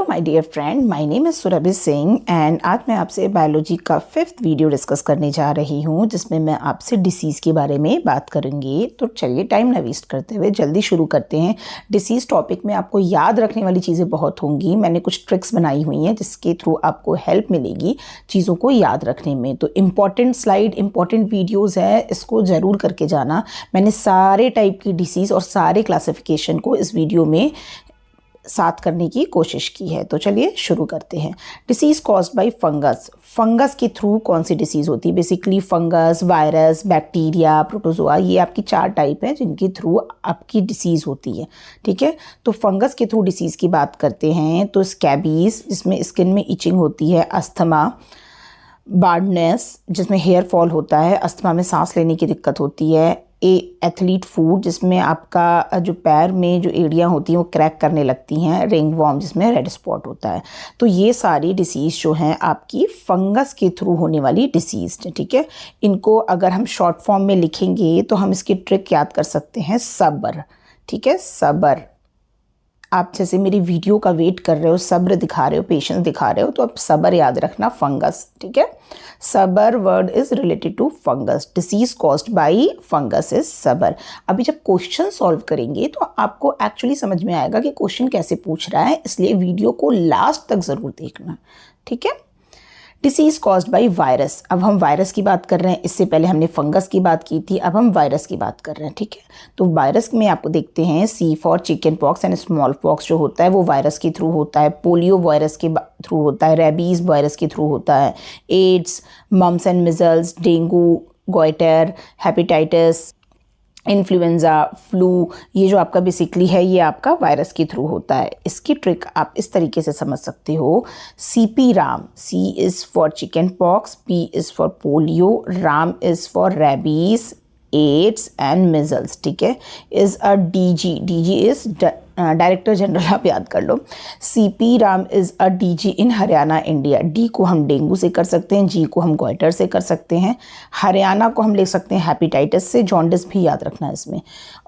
My dear friend, my name is Surabhi Singh and आज मैं आपसे बायोलॉजी का 5th वीडियो डिस्कस करने जा रही हूँ जिसमें मैं आपसे डिसीज़ के बारे में बात करूँगी। तो चलिए टाइम ना वेस्ट करते हुए जल्दी शुरू करते हैं। डिसीज़ टॉपिक में आपको याद रखने वाली चीज़ें बहुत होंगी। मैंने कुछ ट्रिक्स बनाई हुई हैं जिसके थ्रू आपको हेल्प मिलेगी चीज़ों को याद रखने में। तो इम्पॉर्टेंट स्लाइड, इम्पॉर्टेंट वीडियोज़ है, इसको ज़रूर करके जाना। मैंने सारे टाइप की डिसीज़ और सारे क्लासिफिकेशन को इस वीडियो में साथ करने की कोशिश की है। तो चलिए शुरू करते हैं। Disease caused by fungus. Fungus के थ्रू कौन सी डिसीज़ होती है? Basically fungus, virus, bacteria, protozoa, ये आपकी 4 टाइप हैं जिनके थ्रू आपकी डिसीज़ होती है। ठीक है, तो फंगस के थ्रू डिसीज़ की बात करते हैं तो स्कैबीज जिसमें स्किन में इचिंग होती है, अस्थमा, बार्डनेस जिसमें हेयर फॉल होता है, अस्थमा में सांस लेने की दिक्कत होती है, एथलीट फूट जिसमें आपका जो पैर में जो एड़ियाँ होती हैं वो क्रैक करने लगती हैं, रिंग वॉर्म जिसमें रेड स्पॉट होता है। तो ये सारी डिसीज़ जो हैं आपकी फंगस के थ्रू होने वाली डिसीज़ है। ठीक है, इनको अगर हम शॉर्ट फॉर्म में लिखेंगे तो हम इसकी ट्रिक याद कर सकते हैं, सब्र। ठीक है, सब्र। आप जैसे मेरी वीडियो का वेट कर रहे हो, सब्र दिखा रहे हो, पेशेंस दिखा रहे हो, तो आप सब्र याद रखना, फंगस। ठीक है, सब्र word is related to fungus. Disease caused by fungus is सब्र। अभी जब क्वेश्चन सॉल्व करेंगे तो आपको एक्चुअली समझ में आएगा कि क्वेश्चन कैसे पूछ रहा है, इसलिए वीडियो को लास्ट तक ज़रूर देखना। ठीक है, डिसीज़ कॉज्ड बाय वायरस। अब हम वायरस की बात कर रहे हैं, इससे पहले हमने फंगस की बात की थी, अब हम वायरस की बात कर रहे हैं। ठीक है, तो वायरस में आपको देखते हैं C for chicken pox and small pox जो होता है वो वायरस के थ्रू होता है, पोलियो वायरस के थ्रू होता है, रेबीज़ वायरस के थ्रू होता है, AIDS, mumps and measles, dengue, goitre, hepatitis, influenza, flu, ये जो आपका बेसिकली है ये आपका वायरस के थ्रू होता है। इसकी ट्रिक आप इस तरीके से समझ सकते हो, CP Ram, C is for chicken pox, P is for polio, Ram is for rabies, AIDS and measles. ठीक है, is a DG, DG is director general, आप याद कर लो। CP Ram is a DG in Haryana India. D को हम डेंगू से कर सकते हैं, G को हम गोइटर से कर सकते हैं, हरियाणा को हम ले सकते हैं हेपेटाइटिस से, जॉन्डिस भी याद रखना इसमें,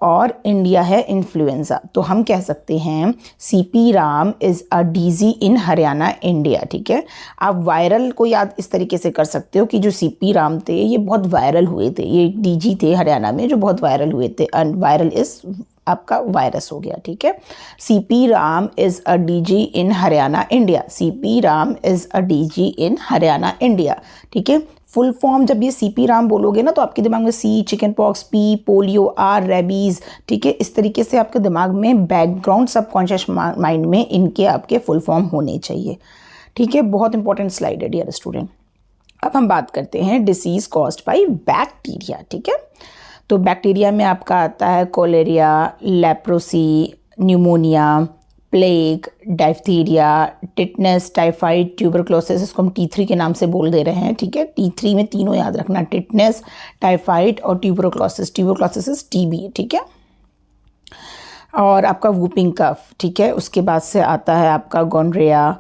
और इंडिया है इन्फ्लुएंजा। तो हम कह सकते हैं CP Ram is a DG in Haryana India. ठीक है, आप वायरल को याद इस तरीके से कर सकते हो कि जो CP राम थे ये बहुत वायरल हुए थे, ये DG थे हरियाणा में जो बहुत वायरल हुए थे, एंड वायरल इज़ आपका वायरस हो गया। ठीक है, CP Ram is a DG in Haryana India, CP Ram is a DG in Haryana India. ठीक है, फुल फॉर्म जब ये CP राम बोलोगे ना तो आपके दिमाग में C chicken pox, P polio, R rabies, ठीक है, इस तरीके से आपके दिमाग में बैकग्राउंड सबकॉन्शियस माइंड में इनके आपके फुल फॉर्म होने चाहिए। ठीक है, बहुत इंपॉर्टेंट स्लाइड है डियर स्टूडेंट। अब हम बात करते हैं डिसीज़ कॉज्ड बाय बैक्टीरिया। ठीक है, तो बैक्टीरिया में आपका आता है cholera, leprosy, pneumonia, plague, diphtheria, tetanus, typhoid, tuberculosis, इसको हम T3 के नाम से बोल दे रहे हैं। ठीक है, T3 में तीनों याद रखना, टिटनेस, टाइफाइड और ट्यूबरक्लोसिस। Tuberculosis is TB। ठीक है, और आपका वूपिंग कफ। ठीक है, उसके बाद से आता है आपका गोनोरिया,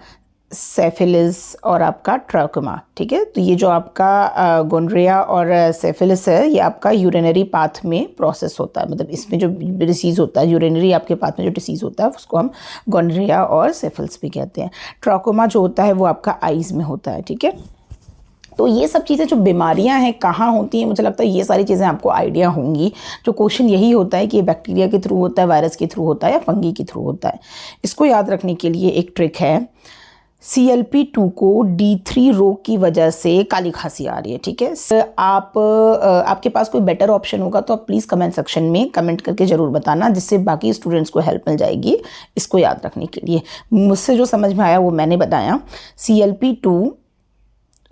सेफिलिस और आपका ट्रकोमा। ठीक है, तो ये जो आपका गोनोरिया और सेफिलिस है ये आपका यूरिनरी पाथ में प्रोसेस होता है, मतलब इसमें जो डिसीज़ होता है यूरिनरी आपके पाथ में जो डिसीज़ होता है उसको हम गोनोरिया और सेफिलिस भी कहते हैं। ट्रकोमा जो होता है वो आपका आइज़ में होता है। ठीक है, तो ये सब चीज़ें जो बीमारियां हैं कहाँ होती हैं, मुझे लगता है ये सारी चीज़ें आपको आइडिया होंगी। जो क्वेश्चन यही होता है कि ये बैक्टीरिया के थ्रू होता है, वायरस के थ्रू होता है या फंगी के थ्रू होता है। इसको याद रखने के लिए एक ट्रिक है, CLP2 को D3 रोग की वजह से काली खांसी आ रही है। ठीक है, आपके पास कोई बेटर ऑप्शन होगा तो आप प्लीज़ कमेंट सेक्शन में कमेंट करके ज़रूर बताना, जिससे बाकी स्टूडेंट्स को हेल्प मिल जाएगी इसको याद रखने के लिए। मुझसे जो समझ में आया वो मैंने बताया। CLP2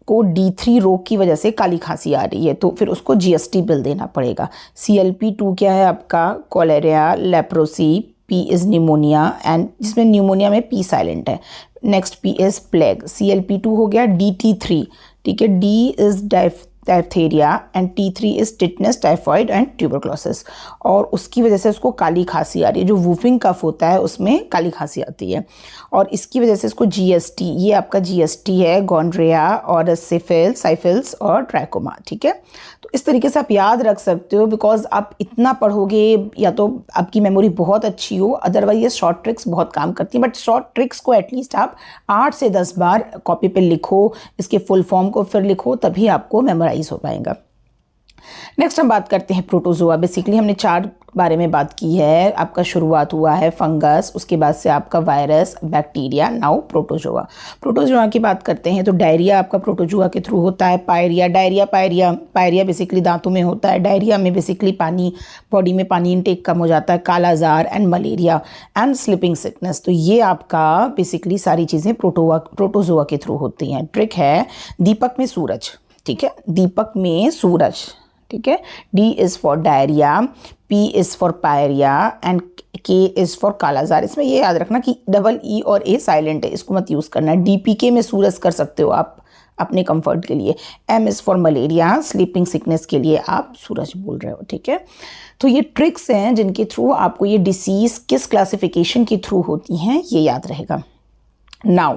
को D3 रोग की वजह से काली खांसी आ रही है तो फिर उसको GST बिल देना पड़ेगा। CLP2 क्या है आपका? Cholera, leprosy, P is pneumonia, and जिसमें न्यूमोनिया में P साइलेंट है। Next P is plague. CLP2 हो गया DT3। ठीक है, D is diphtheria and T3 is tetanus, typhoid and tuberculosis, और उसकी वजह से उसको काली खांसी आ रही है। जो वूफिंग कफ होता है उसमें काली खांसी आती है, और इसकी वजह से इसको GST, ये आपका GST है, गोनोरिया और साइफिल्स और ट्रैकोमा। ठीक है, तो इस तरीके से आप याद रख सकते हो, बिकॉज आप इतना पढ़ोगे या तो आपकी मेमोरी बहुत अच्छी हो, अदरवाइज ये शॉर्ट ट्रिक्स बहुत काम करती हैं। बट शॉर्ट ट्रिक्स को एटलीस्ट आप 8 से 10 बार कॉपी पे लिखो, इसके फुल फॉर्म को फिर लिखो, तभी आपको मेमोराइज हो पाएगा। नेक्स्ट हम बात करते हैं प्रोटोजोआ। बेसिकली हमने 4 बारे में बात की है। आपका शुरुआत हुआ है फंगस, उसके बाद से आपका virus, bacteria, now protozoa. Protozoa की बात करते हैं तो डायरिया आपका प्रोटोजोआ के थ्रू होता है। पायरिया, पायरिया बेसिकली दांतों में होता है। डायरिया में बेसिकली पानी, बॉडी में पानी इनटेक कम हो जाता है। Kala azar and malaria and sleeping sickness, तो ये आपका बेसिकली सारी चीज़ें प्रोटोजोआ के थ्रू होती हैं। ट्रिक है दीपक में सूरज, ठीक है, दीपक में सूरज, ठीक है। D is for diarrhoea, P is for pyorrhoea and K is for kala azar. इसमें ये याद रखना कि डबल E और A साइलेंट है, इसको मत यूज़ करना है। DPK में सूरज कर सकते हो आप अपने कंफर्ट के लिए। M is for malaria, sleeping sickness के लिए आप सूरज बोल रहे हो, ठीक है। तो ये ट्रिक्स हैं जिनके थ्रू आपको ये डिसीज़ किस क्लासिफिकेशन के थ्रू होती हैं ये याद रहेगा। नाउ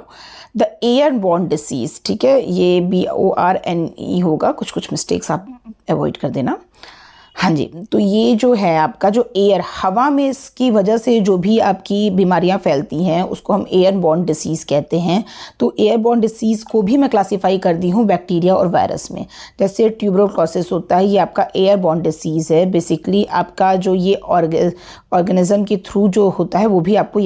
द एयरबॉर्न डिसीज़, ठीक है, ये BORNE होगा, कुछ मिस्टेक्स आप अवॉइड कर देना। हाँ जी, तो ये जो है आपका जो एयर, हवा में इसकी वजह से जो भी आपकी बीमारियां फैलती हैं उसको हम एयरबॉर्न डिसीज़ कहते हैं। तो एयरबॉर्न डिसीज़ को भी मैं क्लासीफाई कर दी हूँ बैक्टीरिया और वायरस में। जैसे ट्यूबरकुलोसिस होता है, ये आपका एयरबॉर्न डिसीज़ है। बेसिकली आपका जो ये ऑर्गेनिज्म के थ्रू जो होता है वो भी आपको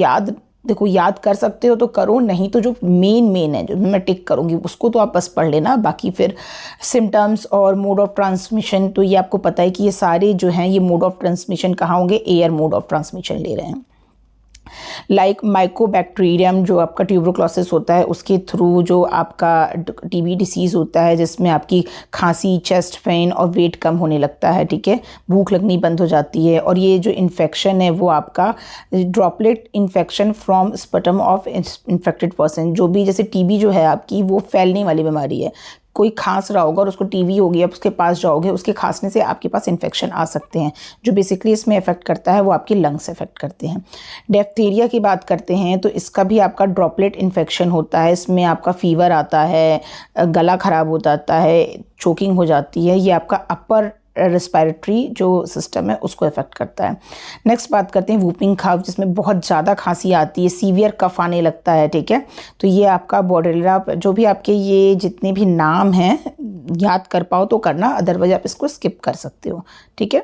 याद कर सकते हो तो करो, नहीं तो जो मेन है जो मैं टिक करूँगी उसको तो आप बस पढ़ लेना। बाकी फिर सिम्टम्स और मोड ऑफ ट्रांसमिशन, तो ये आपको पता है कि ये सारे जो हैं ये मोड ऑफ ट्रांसमिशन कहाँ होंगे, एयर मोड ऑफ ट्रांसमिशन ले रहे हैं। लाइक माइकोबैक्टीरियम जो आपका ट्यूबरकुलोसिस होता है उसके थ्रू जो आपका TB डिसीज़ होता है, जिसमें आपकी खांसी, चेस्ट पेन और वेट कम होने लगता है, ठीक है, भूख लगनी बंद हो जाती है। और ये जो इन्फेक्शन है वो आपका droplet infection from sputum of infected person, जो भी जैसे TB जो है आपकी वो फैलने वाली बीमारी है। कोई खांस रहा होगा और उसको TB हो गया, आप उसके पास जाओगे, उसके खांसने से आपके पास इन्फेक्शन आ सकते हैं। जो बेसिकली इसमें इफेक्ट करता है वो आपके लंग्स इफेक्ट करते हैं। डिप्थीरिया की बात करते हैं तो इसका भी आपका ड्रॉपलेट इन्फेक्शन होता है। इसमें आपका फीवर आता है, गला खराब हो जाता है, चोकिंग हो जाती है। ये आपका अपर रेस्पिरेटरी जो सिस्टम है उसको इफेक्ट करता है। नेक्स्ट बात करते हैं वूपिंग कफ, जिसमें बहुत ज़्यादा खांसी आती है, सीवियर कफ आने लगता है, ठीक है। तो ये आपका बॉर्डेलिया, जो भी आपके ये जितने भी नाम हैं याद कर पाओ तो करना, अदरवाइज आप इसको स्किप कर सकते हो, ठीक है।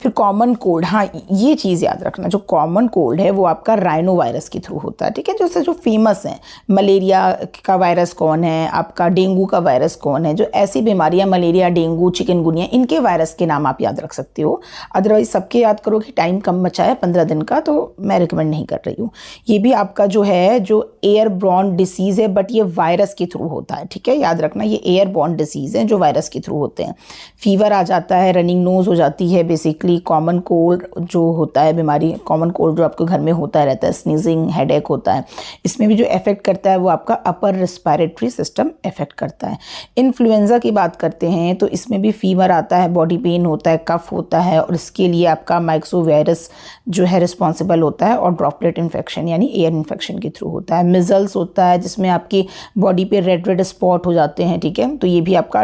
फिर कॉमन कोल्ड, हाँ ये चीज़ याद रखना, जो कॉमन कोल्ड है वो आपका राइनो वायरस के थ्रू होता है, ठीक है। जैसे जो फेमस हैं, मलेरिया का वायरस कौन है, आपका डेंगू का वायरस कौन है, जो ऐसी बीमारियां मलेरिया, डेंगू, चिकनगुनिया, इनके वायरस के नाम आप याद रख सकते हो। अदरवाइज सबके याद करो कि टाइम कम बचा है 15 दिन का, तो मैं रिकमेंड नहीं कर रही हूँ। ये भी आपका जो है जो एयरबॉर्न डिसीज़ है, बट ये वायरस के थ्रू होता है, ठीक है, याद रखना ये एयरबॉर्न डिसीज़ है जो वायरस के थ्रू होते हैं। फीवर आ जाता है, रनिंग नोज हो जाती है, बेसिकली कॉमन कोल्ड जो होता है बीमारी, कॉमन कोल्ड जो आपके घर में होता रहता है, स्नीजिंग, हेडेक होता है, इसमें भी जो इफेक्ट करता है वो आपका अपर रेस्पिरेटरी सिस्टम इफेक्ट करता है। इन्फ्लुएंजा की बात करते हैं तो इसमें भी फीवर आता है, बॉडी पेन होता है, कफ होता है, और इसके लिए आपका माइक्सो वायरस जो है रिस्पॉन्सिबल होता है, और ड्रॉपलेट इन्फेक्शन यानी एयर इन्फेक्शन के थ्रू होता है। मिजल्स होता है जिसमें आपकी बॉडी पे रेड स्पॉट हो जाते हैं, ठीक है, तो ये भी आपका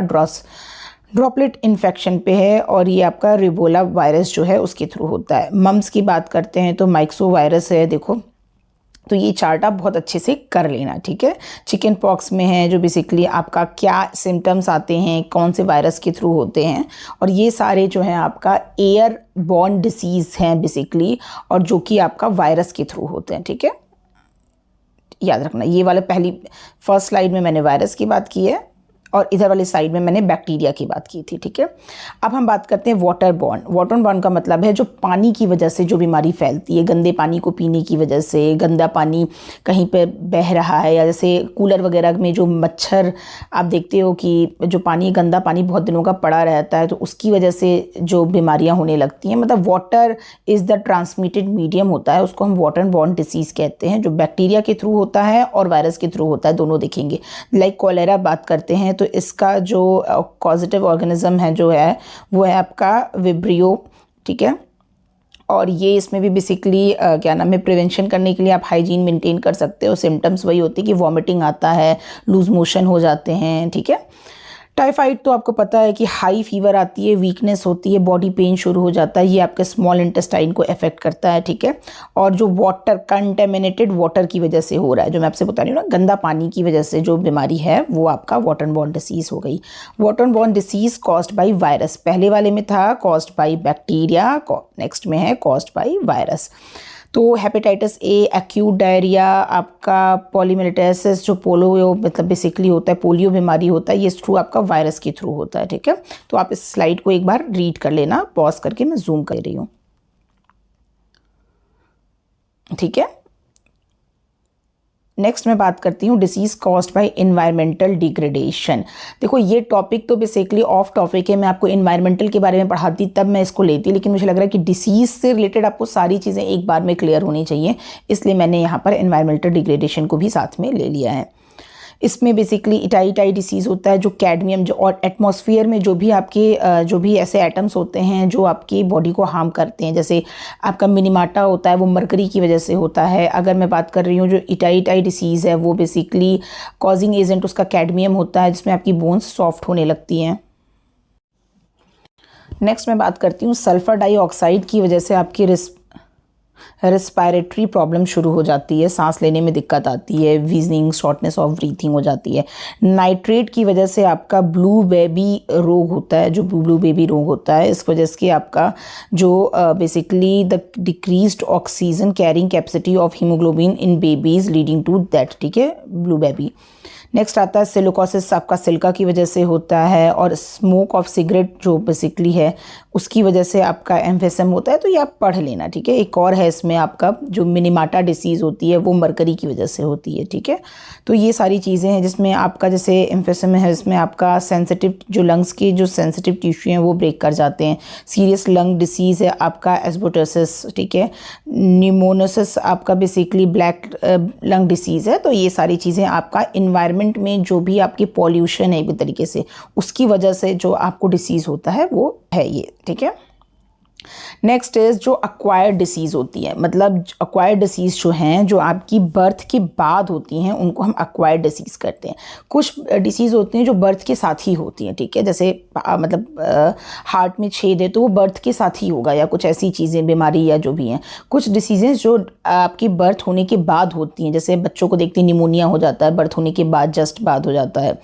ड्रॉपलेट इन्फेक्शन पे है, और ये आपका रिबोला वायरस जो है उसके थ्रू होता है। मम्स की बात करते हैं तो माइक्सो वायरस है, देखो, तो ये चार्ट आप बहुत अच्छे से कर लेना, ठीक है। चिकन पॉक्स में है जो बेसिकली आपका क्या सिम्टम्स आते हैं, कौन से वायरस के थ्रू होते हैं, और ये सारे जो हैं आपका एयर बॉर्न डिसीज़ हैं बेसिकली, और जो कि आपका वायरस के थ्रू होते हैं, ठीक है, याद रखना। ये वाले फर्स्ट स्लाइड में मैंने वायरस की बात की है और इधर वाली साइड में मैंने बैक्टीरिया की बात की थी, ठीक है। अब हम बात करते हैं वाटर बॉर्न। वाटर बॉर्न का मतलब है जो पानी की वजह से जो बीमारी फैलती है, गंदे पानी को पीने की वजह से, गंदा पानी कहीं पे बह रहा है, या जैसे कूलर वगैरह में जो मच्छर, आप देखते हो कि जो पानी, गंदा पानी बहुत दिनों का पड़ा रहता है, तो उसकी वजह से जो बीमारियाँ होने लगती हैं। मतलब water is the transmitted medium होता है, उसको हम वाटर बॉर्न डिसीज़ कहते हैं, जो बैक्टीरिया के थ्रू होता है और वायरस के थ्रू होता है, दोनों देखेंगे। लाइक कॉलेरा बात करते हैं तो इसका जो कॉजेटिव ऑर्गेनिज्म है जो है वो है आपका विब्रियो, ठीक है। और ये इसमें भी बेसिकली क्या नाम है, प्रिवेंशन करने के लिए आप हाइजीन मेंटेन कर सकते हो। सिम्टम्स वही होती है कि वॉमिटिंग आता है, लूज मोशन हो जाते हैं, ठीक है। टाइफाइड तो आपको पता है कि हाई फीवर आती है, वीकनेस होती है, बॉडी पेन शुरू हो जाता है, ये आपके स्मॉल इंटेस्टाइन को अफेक्ट करता है, ठीक है। और जो वाटर, कंटेमिनेटेड वाटर की वजह से हो रहा है, जो मैं आपसे बता रही हूँ ना, गंदा पानी की वजह से जो बीमारी है वो आपका वाटर बॉर्न डिसीज़ हो गई। Water borne disease caused by virus, पहले वाले में था कॉज्ड बाय बैक्टीरिया, नेक्स्ट में है कॉज्ड बाय वायरस। तो हेपेटाइटिस ए, एक्यूट डायरिया, आपका पॉलीमेलिटाइसिस जो पोलियो मतलब बेसिकली होता है, पोलियो बीमारी होता है, ये थ्रू आपका वायरस के थ्रू होता है, ठीक है। तो आप इस स्लाइड को एक बार रीड कर लेना, पॉज करके मैं जूम कर रही हूँ, ठीक है। नेक्स्ट मैं बात करती हूँ disease caused by environmental degradation. देखो ये टॉपिक तो बेसिकली ऑफ टॉपिक है, मैं आपको इन्वायरमेंटल के बारे में पढ़ाती तब मैं इसको लेती, लेकिन मुझे लग रहा है कि डिसीज़ से रिलेटेड आपको सारी चीज़ें एक बार में क्लियर होनी चाहिए, इसलिए मैंने यहाँ पर इन्वायरमेंटल डिग्रेडेशन को भी साथ में ले लिया है। इसमें बेसिकली इटाई डिसीज़ होता है, जो कैडमियम जो और एटमॉस्फेयर में जो भी आपके जो भी ऐसे एटम्स होते हैं जो आपकी बॉडी को हार्म करते हैं, जैसे आपका मिनीमाटा होता है वो मरकरी की वजह से होता है। अगर मैं बात कर रही हूँ जो इटाई डिसीज़ है वो बेसिकली कॉजिंग एजेंट उसका कैडमियम होता है, जिसमें आपकी बोन्स सॉफ्ट होने लगती हैं। नेक्स्ट मैं बात करती हूँ सल्फ़र डाइऑक्साइड की वजह से आपकी रेस्पिरेटरी प्रॉब्लम शुरू हो जाती है, सांस लेने में दिक्कत आती है, वीजनिंग, शॉर्टनेस ऑफ ब्रीथिंग हो जाती है। नाइट्रेट की वजह से आपका ब्लू बेबी रोग होता है, जो ब्लू बेबी रोग होता है, इस वजह से आपका जो basically the decreased oxygen carrying capacity of haemoglobin in babies leading to that, ठीक है, ब्लू बेबी। नेक्स्ट आता है सिलिकोसिस, आपका सिल्का की वजह से होता है, और स्मोक ऑफ सिगरेट जो बेसिकली है उसकी वजह से आपका एम्फेसम होता है, तो ये आप पढ़ लेना, ठीक है। एक और है इसमें आपका जो मिनीमाटा डिसीज़ होती है वो मरकरी की वजह से होती है, ठीक है। तो ये सारी चीज़ें हैं जिसमें आपका जैसे एम्फेसम है, इसमें आपका सेंसिटिव जो लंग्स की जो सेंसिटिव टिश्यू हैं वो ब्रेक कर जाते हैं। सीरियस लंग डिसीज़ है आपका एस्बेस्टोसिस, ठीक है। न्यूमोनिसिस आपका बेसिकली ब्लैक लंग डिसीज़ है। तो ये सारी चीज़ें आपका इन्वायरमेंट में जो भी आपकी पॉल्यूशन है एक तरीके से उसकी वजह से जो आपको डिसीज़ होता है वो है ये, ठीक है। नेक्स्ट इज जो अक्वायर्ड डिसीज़ होती है, मतलब अक्वायर्ड डिसीज़ जो हैं जो आपकी बर्थ के बाद होती हैं उनको हम अक्वायर्ड डिसीज़ करते हैं। कुछ डिसीज़ होती हैं जो बर्थ के साथ ही होती हैं, ठीक है, जैसे मतलब हार्ट में छेद है तो वो बर्थ के साथ ही होगा, या कुछ ऐसी चीज़ें बीमारी या जो भी हैं। कुछ डिसीजेज जो आपकी बर्थ होने के बाद होती हैं, जैसे बच्चों को देखते हैं निमोनिया हो जाता है बर्थ होने के बाद, जस्ट बाद हो जाता है।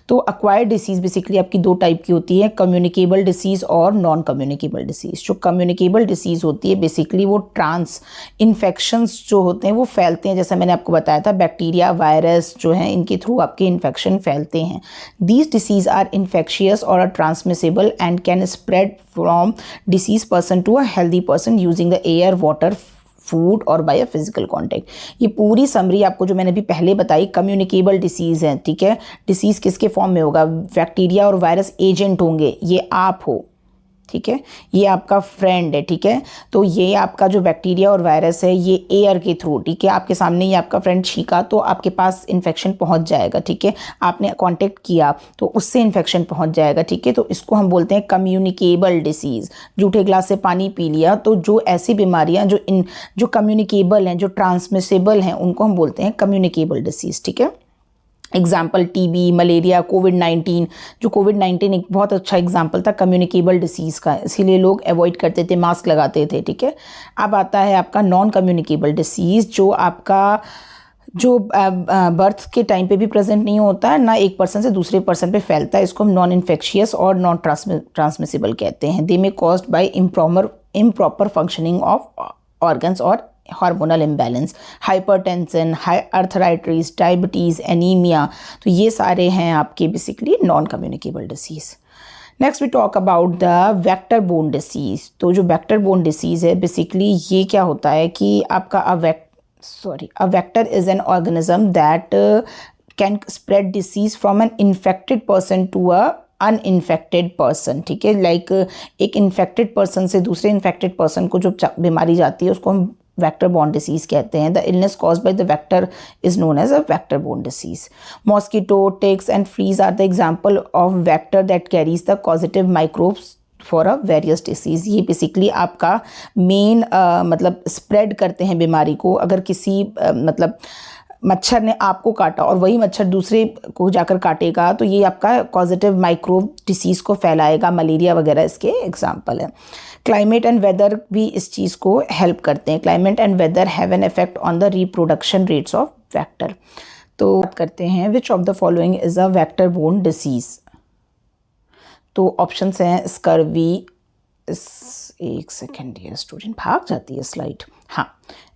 तो अक्वायर्ड डिसीज़ बेसिकली आपकी दो टाइप की होती है, कम्युनिकेबल डिसीज़ और नॉन कम्युनिकेबल डिसीज़। जो कम्युनिकेबल डिसीज़ होती है बेसिकली वो ट्रांस इन्फेक्शंस जो होते हैं वो फैलते हैं, जैसा मैंने आपको बताया था बैक्टीरिया वायरस जो हैं इनके थ्रू आपके इन्फेक्शन फैलते हैं। दीज डिसीज़ आर इन्फेक्शियस और are transmissible and can spread from disease person to a healthy person using the air, water, food और बाय फिजिकल कांटेक्ट। ये पूरी समरी आपको जो मैंने अभी पहले बताई कम्युनिकेबल डिसीज़ है, ठीक है। डिसीज़ किसके फॉर्म में होगा, बैक्टीरिया और वायरस एजेंट होंगे, ये आप हो, ठीक है, ये आपका फ्रेंड है, ठीक है। तो ये आपका जो बैक्टीरिया और वायरस है ये एयर के थ्रू, ठीक है, आपके सामने ये आपका फ्रेंड छींका तो आपके पास इन्फेक्शन पहुंच जाएगा, ठीक है। आपने कांटेक्ट किया तो उससे इन्फेक्शन पहुंच जाएगा, ठीक है। तो इसको हम बोलते हैं कम्युनिकेबल डिसीज़। जूठे ग्लास से पानी पी लिया तो जो ऐसी बीमारियां जो कम्युनिकेबल हैं, जो ट्रांसमिसेबल हैं, उनको हम बोलते हैं कम्युनिकेबल डिसीज़, ठीक है। एग्जाम्पल टीबी, मलेरिया, कोविड-19। जो कोविड-19 एक बहुत अच्छा एग्जाम्पल था कम्युनिकेबल डिसीज़ का, इसीलिए लोग अवॉइड करते थे, मास्क लगाते थे, ठीक है। अब आता है आपका नॉन कम्युनिकेबल डिसीज़, जो आपका जो बर्थ के टाइम पे भी प्रेजेंट नहीं होता है, ना एक पर्सन से दूसरे पर्सन पे फैलता है। इसको हम नॉन इन्फेक्शियस और नॉन ट्रांसमिसिबल कहते हैं। They may caused by improper functioning of organs और hormonal imbalance, hypertension, arthritis, diabetes, anaemia. तो ये सारे हैं आपके basically non communicable disease. Next we talk about the vector borne disease. तो जो वेक्टर बोर्न डिसीज़ है बेसिकली ये क्या होता है कि आपका a vector is an organism that can spread disease from an infected person to a uninfected person, ठीक है। लाइक एक इन्फेक्टेड पर्सन से दूसरे इन्फेक्टेड पर्सन को जो बीमारी जाती है उसको हम वेक्टर बोर्न डिसीज कहते हैं। The illness caused by the vector is known as a vector borne disease. Mosquito, ticks and fleas are the example of vector that carries the positive microbes for a various disease. ये basically आपका main मतलब spread करते हैं बीमारी को। अगर किसी मतलब मच्छर ने आपको काटा और वही मच्छर दूसरे को जाकर काटेगा तो ये आपका कॉजेटिव माइक्रोब डिसीज़ को फैलाएगा, मलेरिया वगैरह इसके एग्जाम्पल है। क्लाइमेट एंड वेदर भी इस चीज़ को हेल्प करते हैं। Climate and weather have an effect on the reproduction rates of vector. तो बात करते हैं which of the following is a vector borne disease. तो ऑप्शंस हैं स्कर्वी, एक सेकेंड ये स्टूडेंट भाग जाती है स्लाइड, हाँ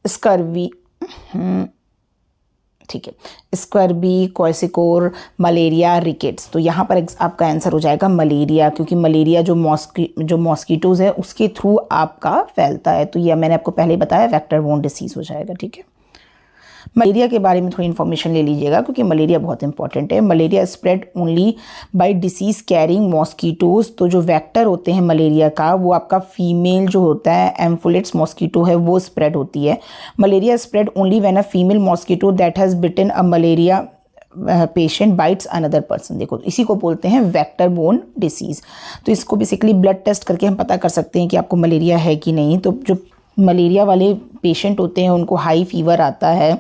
स्कर्वी, ठीक है, स्कर्वी, क्वाइसिकोर, मलेरिया, रिकेट्स। तो यहाँ पर आपका आंसर हो जाएगा मलेरिया, क्योंकि मलेरिया जो मॉस्किटोज़ है उसके थ्रू आपका फैलता है। तो यह मैंने आपको पहले ही बताया वेक्टर बोर्न डिसीज़ हो जाएगा। ठीक है, मलेरिया के बारे में थोड़ी इन्फॉर्मेशन ले लीजिएगा क्योंकि मलेरिया बहुत इंपॉर्टेंट है। Malaria spread only by disease carrying mosquitoes. तो जो वेक्टर होते हैं मलेरिया का वो आपका फीमेल जो होता है एम्फोलिट्स मॉस्किटो है वो स्प्रेड होती है। Malaria spread only when a female mosquito that has bitten a malaria patient bites another person. देखो इसी को बोलते हैं वेक्टर बोर्न डिसीज़। तो इसको बेसिकली ब्लड टेस्ट करके हम पता कर सकते हैं कि आपको मलेरिया है कि नहीं। तो जो मलेरिया वाले पेशेंट होते हैं उनको हाई फीवर आता है,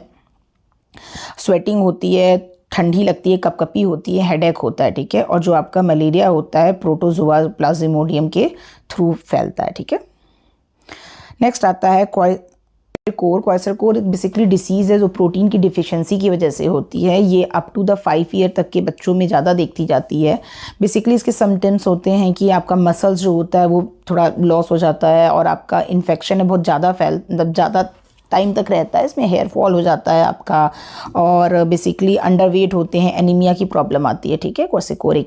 स्वेटिंग होती है, ठंडी लगती है, कपकपी होती है, हेडेक होता है। ठीक है, और जो आपका मलेरिया होता है प्रोटोजोआ प्लाज्मोडियम के थ्रू फैलता है। ठीक है, नेक्स्ट आता है क्वाइसरकोर बेसिकली डिसीज़ है जो प्रोटीन की डिफिशियंसी की वजह से होती है। ये अप टू द 5 ईयर तक के बच्चों में ज़्यादा देखी जाती है। बेसिकली इसके सिम्टम्स होते हैं कि आपका मसल्स जो होता है वो थोड़ा लॉस हो जाता है और आपका इन्फेक्शन है बहुत ज़्यादा मतलब ज़्यादा टाइम तक रहता है, इसमें हेयर फॉल हो जाता है आपका, और बेसिकली अंडरवेट होते हैं, एनीमिया की प्रॉब्लम आती है। ठीक है, क्वाइसरकोर।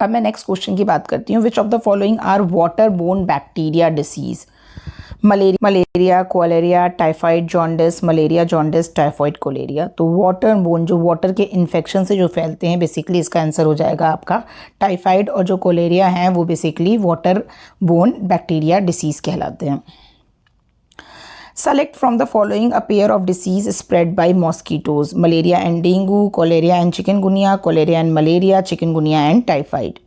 अब मैं नेक्स्ट क्वेश्चन की बात करती हूँ। Which of the following are water borne bacteria disease. Malaria, cholera, typhoid, jaundice, malaria, jaundice, typhoid, cholera. तो वाटर बोर्न जो वाटर के इन्फेक्शन से जो फैलते हैं बेसिकली इसका आंसर हो जाएगा आपका टाइफाइड, और जो कोलेरिया हैं वो basically water borne bacteria disease कहलाते हैं। Select from the following a pair of disease spread by mosquitoes: malaria and dengue, cholera and chikungunya, cholera and malaria, chikungunya and typhoid।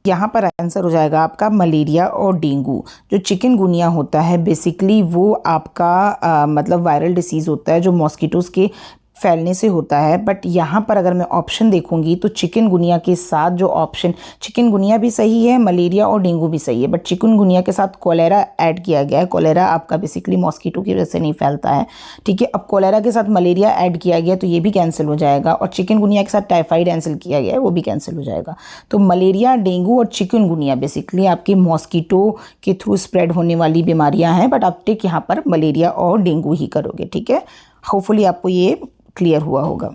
यहाँ पर आंसर हो जाएगा आपका मलेरिया और डेंगू। जो chikungunya होता है बेसिकली वो आपका मतलब वायरल डिसीज़ होता है जो मॉस्किटोज़ के फैलने से होता है। बट यहाँ पर अगर मैं ऑप्शन देखूंगी तो चिकनगुनिया के साथ जो ऑप्शन, चिकनगुनिया भी सही है, मलेरिया और डेंगू भी सही है, बट चिकनगुनिया के साथ कोलेरा ऐड किया गया है। कोलेरा आपका बेसिकली मॉस्किटो की वजह से नहीं फैलता है। ठीक है, अब कोलेरा के साथ मलेरिया ऐड किया गया तो ये भी कैंसिल हो जाएगा, और चिकनगुनिया के साथ टाइफाइड कैंसिल किया गया है वो भी कैंसिल हो जाएगा। तो मलेरिया, डेंगू और चिकनगुनिया बेसिकली आपके मॉस्किटो के थ्रू स्प्रेड होने वाली बीमारियाँ हैं, बट आप टिक यहाँ पर मलेरिया और डेंगू ही करोगे। ठीक है, होपफुली आपको ये क्लियर हुआ होगा।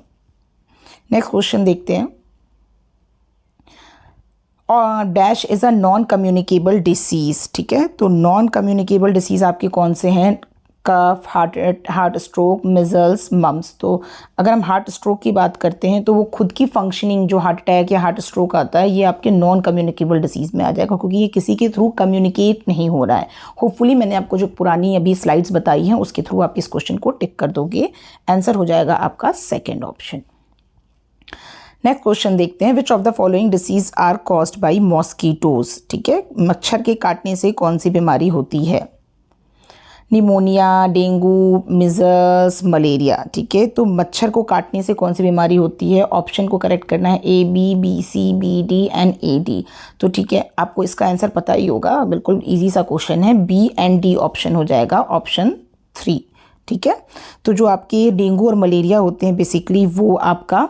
नेक्स्ट क्वेश्चन देखते हैं। और dash is a non communicable disease. ठीक है, तो नॉन कम्युनिकेबल डिसीज़ आपके कौन से हैं? कफ, हार्ट स्ट्रोक, मिजल्स, मम्स। तो अगर हम हार्ट स्ट्रोक की बात करते हैं तो वो खुद की फंक्शनिंग जो हार्ट अटैक या हार्ट स्ट्रोक आता है ये आपके नॉन कम्युनिकेबल डिसीज़ में आ जाएगा, क्योंकि ये किसी के थ्रू कम्युनिकेट नहीं हो रहा है। होपफुली मैंने आपको जो पुरानी अभी स्लाइड्स बताई हैं उसके थ्रू आप इस क्वेश्चन को टिक कर दोगे। आंसर हो जाएगा आपका सेकेंड ऑप्शन। नेक्स्ट क्वेश्चन देखते हैं। Which of the following disease are caused by mosquitoes. ठीक है, मच्छर के काटने से कौन सी बीमारी होती है? Pneumonia, dengue, measles, malaria. ठीक है, तो मच्छर को काटने से कौन सी बीमारी होती है? ऑप्शन को करेक्ट करना है, A, B, C, B, D and A, D. तो ठीक है, आपको इसका आंसर पता ही होगा, बिल्कुल इजी सा क्वेश्चन है, बी एंड डी ऑप्शन हो जाएगा, ऑप्शन 3। ठीक है, तो जो आपके डेंगू और मलेरिया होते हैं बेसिकली वो आपका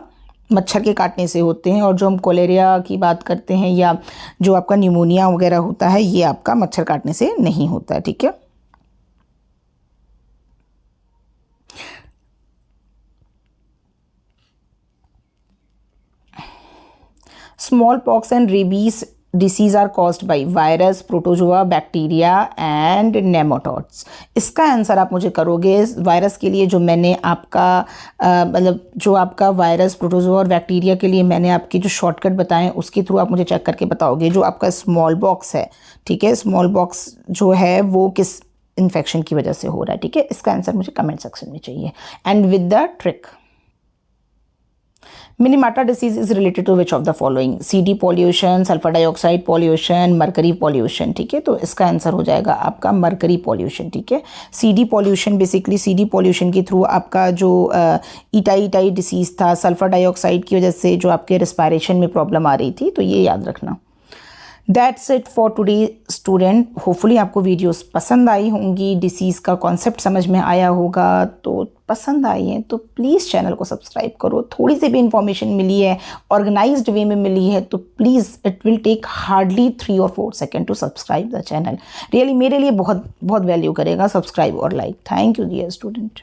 मच्छर के काटने से होते हैं, और जो हम कोलेरिया की बात करते हैं या जो आपका निमोनिया वगैरह होता है ये आपका मच्छर काटने से नहीं होता है। ठीक है, small pox and rabies disease are caused by virus, protozoa, bacteria and nematodes. इसका आंसर आप मुझे करोगे वायरस के लिए जो मैंने आपका मतलब जो आपका वायरस, प्रोटोजोआ और बैक्टीरिया के लिए मैंने आपके जो शॉर्टकट बताएं उसके थ्रू आप मुझे चेक करके बताओगे। जो आपका स्मॉल बॉक्स है, ठीक है, स्मॉल बॉक्स जो है वो किस इन्फेक्शन की वजह से हो रहा है? ठीक है, इसका आंसर मुझे कमेंट सेक्शन में चाहिए and with the trick. Minamata disease is related to which of the following? CD pollution, sulphur dioxide pollution, mercury pollution, ठीक है। तो इसका आंसर हो जाएगा आपका मरकरी पॉल्यूशन, ठीक है। CD pollution, basically CD pollution के थ्रू आपका जो इटाई डिसीज था, सल्फर डाइऑक्साइड की वजह से जो आपके रिस्पायरेशन में प्रॉब्लम आ रही थी, तो ये याद रखना। That's it for today student. Hopefully आपको वीडियोस पसंद आई होंगी, डिसीज़ का कॉन्सेप्ट समझ में आया होगा। तो पसंद आई है तो प्लीज़ चैनल को सब्सक्राइब करो। थोड़ी सी भी इंफॉर्मेशन मिली है, ऑर्गेनाइज्ड वे में मिली है, तो please it will take hardly 3 और 4 second to subscribe the channel. Really मेरे लिए बहुत बहुत वैल्यू करेगा सब्सक्राइब और like. Thank you dear student.